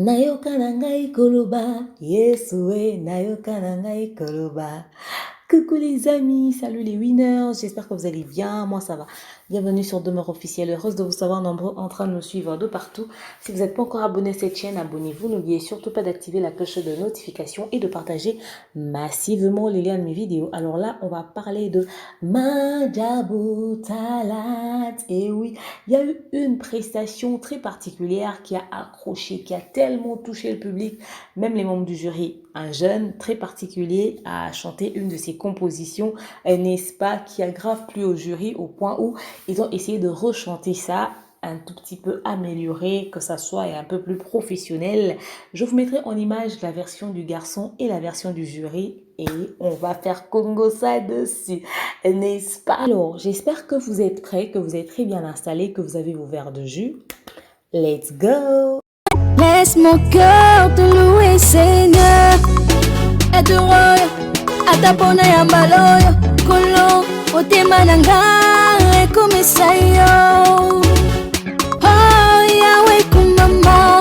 Nayoka nangai koloba, Yesue, nayoka nangai koloba. Coucou les amis, salut les winners, j'espère que vous allez bien, moi ça va. Bienvenue sur Demeure Officielle, heureuse de vous savoir nombreux en train de me suivre de partout. Si vous n'êtes pas encore abonné à cette chaîne, abonnez-vous, n'oubliez surtout pas d'activer la cloche de notification et de partager massivement les liens de mes vidéos. Alors là, on va parler de Madjabou Talat. Et oui, il y a eu une prestation très particulière qui a accroché, qui a tellement touché le public, même les membres du jury. Un jeune très particulier a chanté une de ses compositions, n'est-ce pas, qui a grave plu au jury au point où ils ont essayé de rechanter ça, un tout petit peu amélioré, que ça soit un peu plus professionnel. Je vous mettrai en image la version du garçon et la version du jury et on va faire Congo ça dessus, n'est-ce pas? Alors, j'espère que vous êtes prêts, que vous êtes très bien installés, que vous avez vos verres de jus. Let's go! Laisse mon cœur te louer, Seigneur. Et de royo, atapona ya mbaloyo. Kolo, otema nanga, comme ça yo. Oh, Yahweh kumama.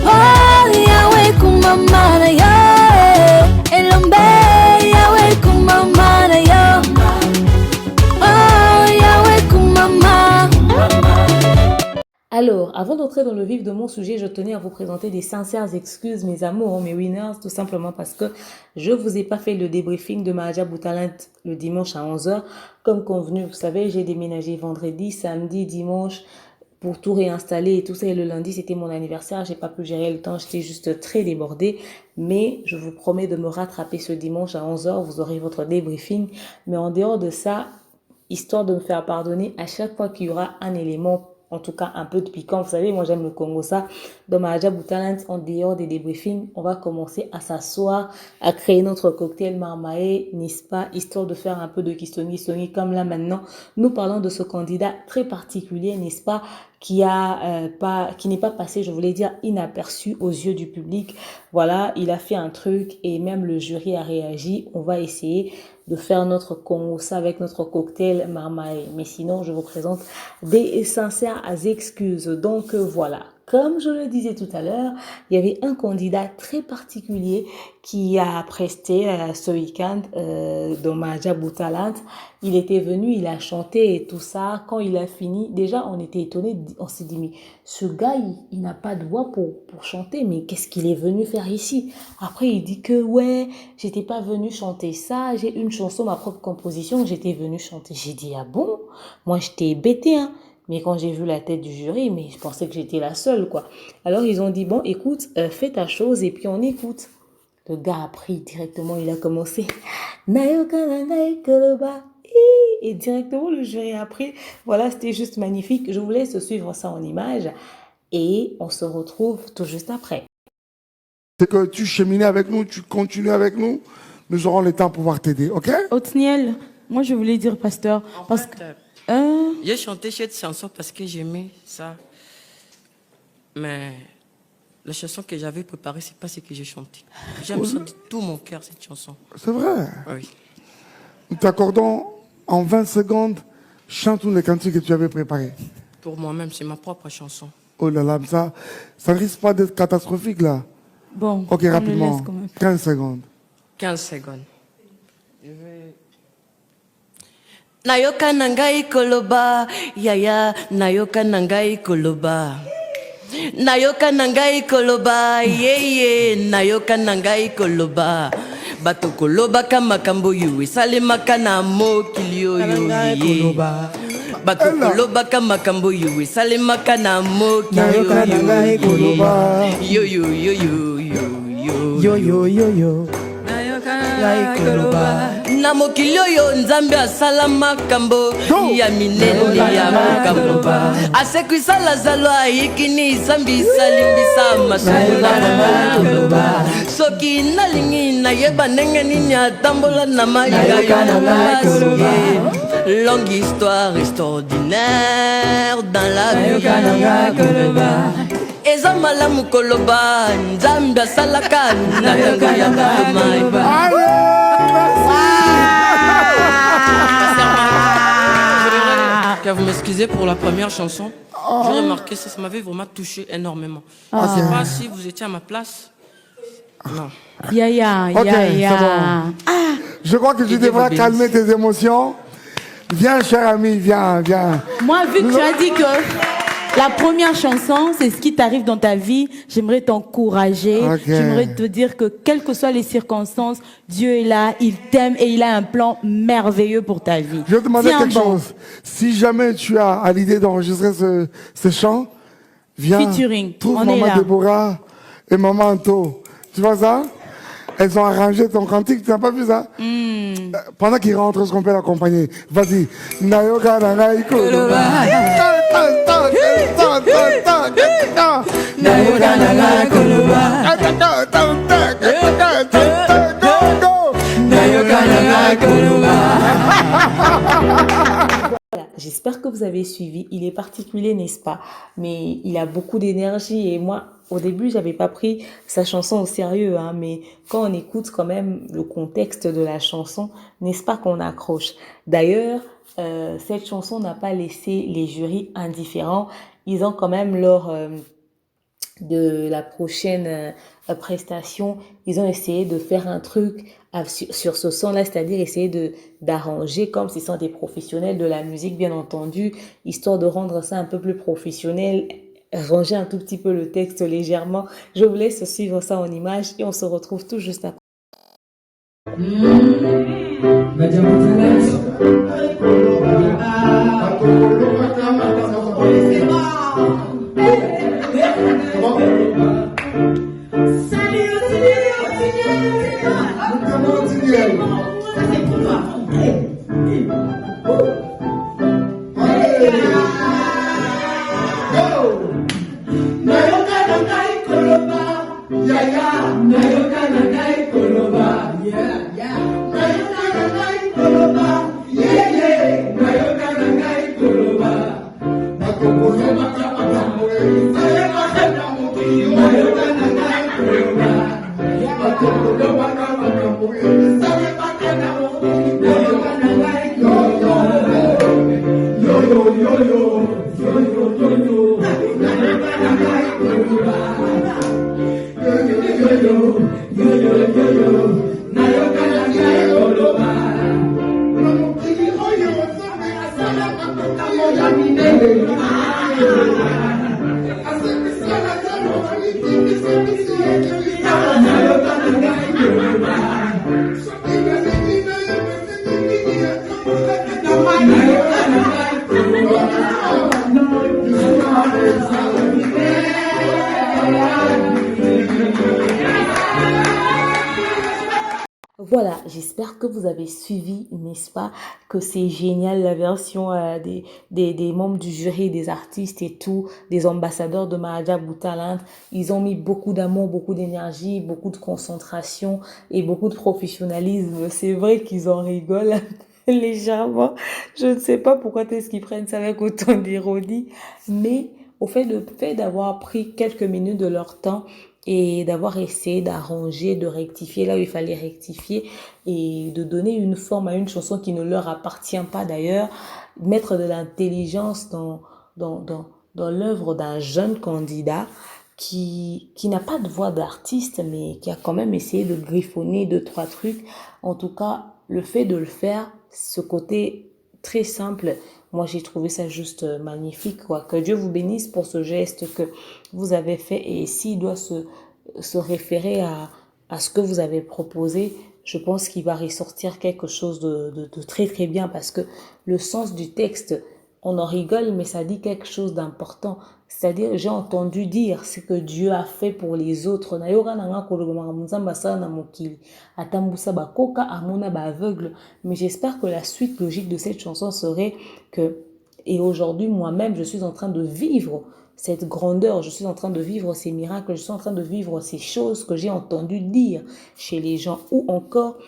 Oh, Yahweh kumama na yo. Elombe, Yahweh kumama na yo. Oh, Yahweh kumama. Alors, avant d'entrer dans le vif de mon sujet, je tenais à vous présenter des sincères excuses, mes amours, mes winners, tout simplement parce que je vous ai pas fait le débriefing de Madjabou Talat le dimanche à 11h. Comme convenu, vous savez, j'ai déménagé vendredi, samedi, dimanche pour tout réinstaller et tout ça. Et le lundi, c'était mon anniversaire, j'ai pas pu gérer le temps, j'étais juste très débordée. Mais je vous promets de me rattraper ce dimanche à 11h, vous aurez votre débriefing. Mais en dehors de ça, histoire de me faire pardonner, à chaque fois qu'il y aura un élément, en tout cas un peu de piquant, vous savez, moi j'aime le Congo ça. Dans Madjabou Talat, en dehors des débriefings, on va commencer à s'asseoir, à créer notre cocktail marmaé, n'est-ce pas, histoire de faire un peu de kistoni, comme là maintenant. Nous parlons de ce candidat très particulier, n'est-ce pas, qui n'est pas passé, je voulais dire, inaperçu aux yeux du public. Voilà, il a fait un truc et même le jury a réagi. On va essayer de faire notre Congo ça avec notre cocktail marmaé. Mais sinon, je vous présente des sincères excuses. Donc voilà. Comme je le disais tout à l'heure, il y avait un candidat très particulier qui a presté ce week-end dans Madjabou Talat. Il était venu, il a chanté et tout ça. Quand il a fini, déjà on était étonnés, on s'est dit mais ce gars il n'a pas de voix pour chanter, mais qu'est-ce qu'il est venu faire ici? Après il dit que ouais, j'étais pas venu chanter ça, j'ai une chanson, ma propre composition, j'étais venu chanter. J'ai dit ah bon? Moi j'étais bêté hein. Mais quand j'ai vu la tête du jury, mais je pensais que j'étais la seule, quoi. Alors, ils ont dit, bon, écoute, fais ta chose et puis on écoute. Le gars a pris directement, il a commencé. Nayoka nangai koloba. Et directement, le jury a pris. Voilà, c'était juste magnifique. Je vous laisse suivre ça en image. Et on se retrouve tout juste après. C'est que tu cheminais avec nous, tu continues avec nous. Nous aurons le temps pour pouvoir t'aider, ok? Othniel, moi je voulais dire, pasteur, parce que... J'ai chanté cette chanson parce que j'aimais ça. Mais la chanson que j'avais préparée, c'est pas ce que j'ai chanté. J'aime ça de tout mon cœur, cette chanson. C'est vrai. Oui. Nous t'accordons en 20 secondes, chante-nous les cantiques que tu avais préparés. Pour moi-même, c'est ma propre chanson. Oh là là, ça ne risque pas d'être catastrophique là. Bon, ok, on le rapidement. laisse quand même. 15 secondes. 15 secondes. Nayoka nangai koloba, yaya, nayoka nangai koloba. Nayoka nangai koloba, yeye, nayoka nangai koloba. Bato koloba kama kambo yue, salimaka na mokili oyo yeye. Bato koloba kama kambo yue, salimaka na mokili oyo yeye. Yo yo yo yo yo yo yo yo yo. Na mokili oyo nzambe asala makambo ya minene ya makambo asekwisa lazalo ayikini zambi salimbisa masumu na koloba soki nalingi nayeba ndenge nini atambola na malinga yo masi longue histoire extraordinaire dans la vie eza malamu koloba nzambe asalaka na ntango ya bato que vous m'excusez. disais pour la première chanson, j'ai remarqué ça, ça m'avait vraiment touché énormément. Je ne sais pas si vous étiez à ma place. Non. Yaya, Ok, Yaya. c'est bon. Je crois que tu devras calmer tes émotions. Viens, cher ami, viens, viens. Moi, vu que tu as dit que la première chanson, c'est ce qui t'arrive dans ta vie, j'aimerais t'encourager. Ok. J'aimerais te dire que quelles que soient les circonstances, Dieu est là, il t'aime et il a un plan merveilleux pour ta vie. Je vais te demander Tiens quelque bon. chose. Si jamais tu as à l'idée d'enregistrer ce chant, viens. Featuring, Trouve on est Maman là. Déborah et Maman Anto. Tu vois ça? Elles ont arrangé ton cantique, tu n'as pas vu ça? Pendant qu'ils rentrent, est-ce qu'on peut l'accompagner? Vas-y. Nayoka nangai koloba. Nayoka nangai koloba. Nayoka nangai koloba. Voilà, j'espère que vous avez suivi. Il est particulier, n'est-ce pas? Mais il a beaucoup d'énergie et moi, au début, j'avais pas pris sa chanson au sérieux, hein, mais quand on écoute quand même le contexte de la chanson, n'est-ce pas qu'on accroche? D'ailleurs, cette chanson n'a pas laissé les jurys indifférents. Ils ont quand même lors de la prochaine prestation, ils ont essayé de faire un truc sur ce son-là, c'est-à-dire essayer d'arranger comme s'ils sont des professionnels de la musique, bien entendu, histoire de rendre ça un peu plus professionnel, ranger un tout petit peu le texte légèrement. Je vous laisse suivre ça en images et on se retrouve tout juste après. Voilà, j'espère que vous avez suivi, n'est-ce pas, que c'est génial la version des membres du jury, des artistes et tout, des ambassadeurs de Mahajabou Talent. Ils ont mis beaucoup d'amour, beaucoup d'énergie, beaucoup de concentration et beaucoup de professionnalisme. C'est vrai qu'ils en rigolent légèrement. Je ne sais pas pourquoi est-ce qu'ils prennent ça avec autant d'ironie, mais au fait, le fait d'avoir pris quelques minutes de leur temps et d'avoir essayé d'arranger, de rectifier là où il fallait rectifier et de donner une forme à une chanson qui ne leur appartient pas d'ailleurs, mettre de l'intelligence dans l'œuvre d'un jeune candidat qui n'a pas de voix d'artiste mais qui a quand même essayé de griffonner deux, trois trucs. En tout cas, le fait de le faire, ce côté très simple, moi j'ai trouvé ça juste magnifique, quoi. Que Dieu vous bénisse pour ce geste que vous avez fait et s'il doit se référer à ce que vous avez proposé, je pense qu'il va ressortir quelque chose de très très bien parce que le sens du texte, on en rigole mais ça dit quelque chose d'important. C'est-à-dire, j'ai entendu dire ce que Dieu a fait pour les autres. Mais j'espère que la suite logique de cette chanson serait que, et aujourd'hui, moi-même, je suis en train de vivre cette grandeur, je suis en train de vivre ces miracles, je suis en train de vivre ces choses que j'ai entendu dire chez les gens, ou encore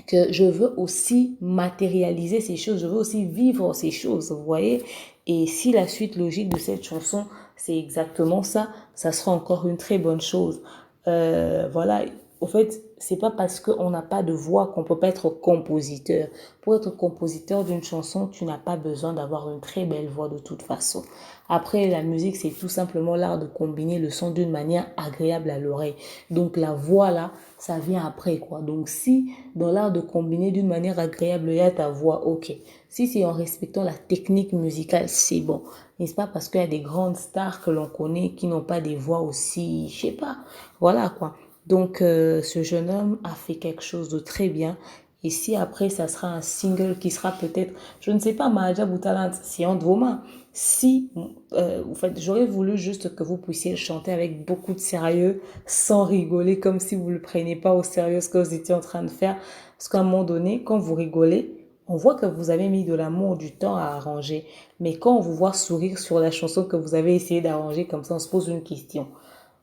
que je veux aussi matérialiser ces choses, je veux aussi vivre ces choses, vous voyez. Et si la suite logique de cette chanson, c'est exactement ça, ça sera encore une très bonne chose. Voilà, au fait, c'est pas parce qu'on n'a pas de voix qu'on peut pas être compositeur. Pour être compositeur d'une chanson, tu n'as pas besoin d'avoir une très belle voix de toute façon. Après, la musique, c'est tout simplement l'art de combiner le son d'une manière agréable à l'oreille. Donc, la voix, là, ça vient après, quoi. Donc, si dans l'art de combiner d'une manière agréable, il y a ta voix, ok. Si c'est en respectant la technique musicale, c'est bon. N'est-ce pas? Parce qu'il y a des grandes stars que l'on connaît qui n'ont pas des voix aussi, je sais pas. Voilà, quoi. Donc, ce jeune homme a fait quelque chose de très bien. Et si après, ça sera un single qui sera peut-être, je ne sais pas, Mahaja Boutalant, c'est entre vos mains. Si, en fait, j'aurais voulu juste que vous puissiez le chanter avec beaucoup de sérieux, sans rigoler, comme si vous ne le preniez pas au sérieux ce que vous étiez en train de faire. Parce qu'à un moment donné, quand vous rigolez, on voit que vous avez mis de l'amour, du temps à arranger. Mais quand on vous voit sourire sur la chanson que vous avez essayé d'arranger, comme ça, on se pose une question.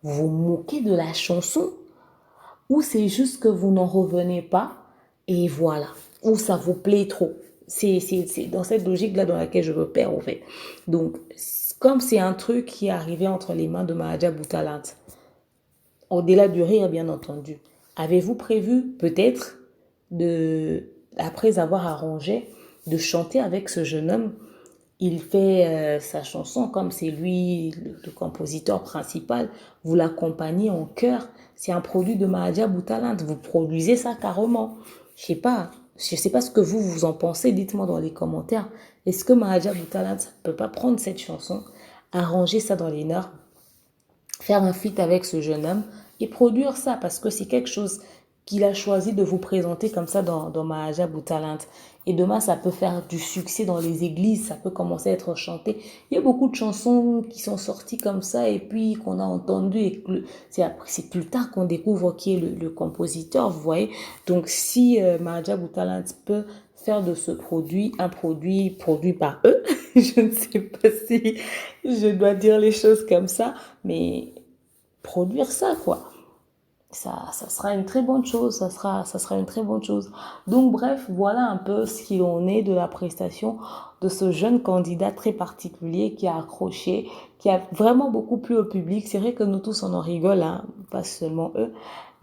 Vous vous moquez de la chanson? Ou c'est juste que vous n'en revenez pas et voilà, ou ça vous plaît trop. C'est dans cette logique-là dans laquelle je me perds, en fait. Donc, comme c'est un truc qui est arrivé entre les mains de Mahaja Boutalant, au-delà du rire, bien entendu, avez-vous prévu peut-être, après avoir arrangé, de chanter avec ce jeune homme? Il fait sa chanson comme c'est lui le compositeur principal. Vous l'accompagnez en chœur. C'est un produit de Mahaja Boutalant. Vous produisez ça carrément. Je sais pas ce que vous en pensez. Dites-moi dans les commentaires. Est-ce que Mahaja Boutalant ne peut pas prendre cette chanson, arranger ça dans les normes, faire un feat avec ce jeune homme et produire ça parce que c'est quelque chose qu'il a choisi de vous présenter comme ça dans Mahaja Boutalant. Et demain, ça peut faire du succès dans les églises, ça peut commencer à être chanté. Il y a beaucoup de chansons qui sont sorties comme ça et puis qu'on a entendu et que c'est plus tard qu'on découvre qui est le compositeur, vous voyez. Donc, si Mahaja Boutalant peut faire de ce produit un produit produit par eux, je ne sais pas si je dois dire les choses comme ça, mais produire ça, quoi. Ça sera une très bonne chose, ça sera une très bonne chose. Donc bref, voilà un peu ce qu'il en est de la prestation de ce jeune candidat très particulier qui a accroché, qui a vraiment beaucoup plu au public. C'est vrai que nous tous on en rigole, hein, pas seulement eux,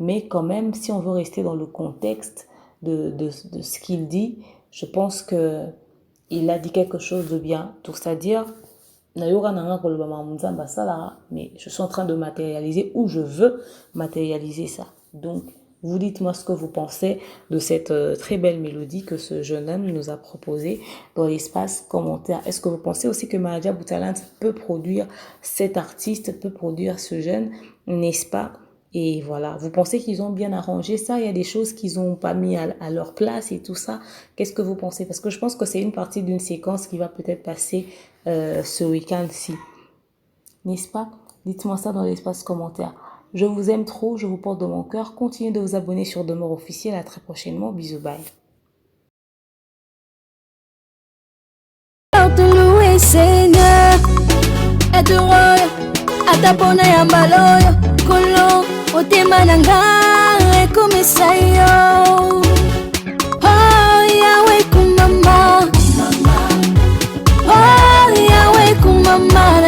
mais quand même, si on veut rester dans le contexte de ce qu'il dit, je pense que il a dit quelque chose de bien. Donc c'est-à-dire, mais je suis en train de matérialiser ou je veux matérialiser ça. Donc, vous dites-moi ce que vous pensez de cette très belle mélodie que ce jeune homme nous a proposée dans l'espace commentaire. Est-ce que vous pensez aussi que Mahaja Boutalant peut produire cet artiste, peut produire ce jeune, n'est-ce pas? Et voilà, vous pensez qu'ils ont bien arrangé ça? Il y a des choses qu'ils n'ont pas mis à leur place et tout ça. Qu'est-ce que vous pensez? Parce que je pense que c'est une partie d'une séquence qui va peut-être passer ce week-end-ci. N'est-ce pas? Dites-moi ça dans l'espace commentaire. Je vous aime trop, je vous porte de mon cœur. Continuez de vous abonner sur Demeure Officielle. À très prochainement. Bisous, bye. Loué Seigneur, est heureux, atapona ya mbaloyo, kolo, otema nanga, ekomisa yo. Oh, Yahweh kumama, oh, Yahweh kumama,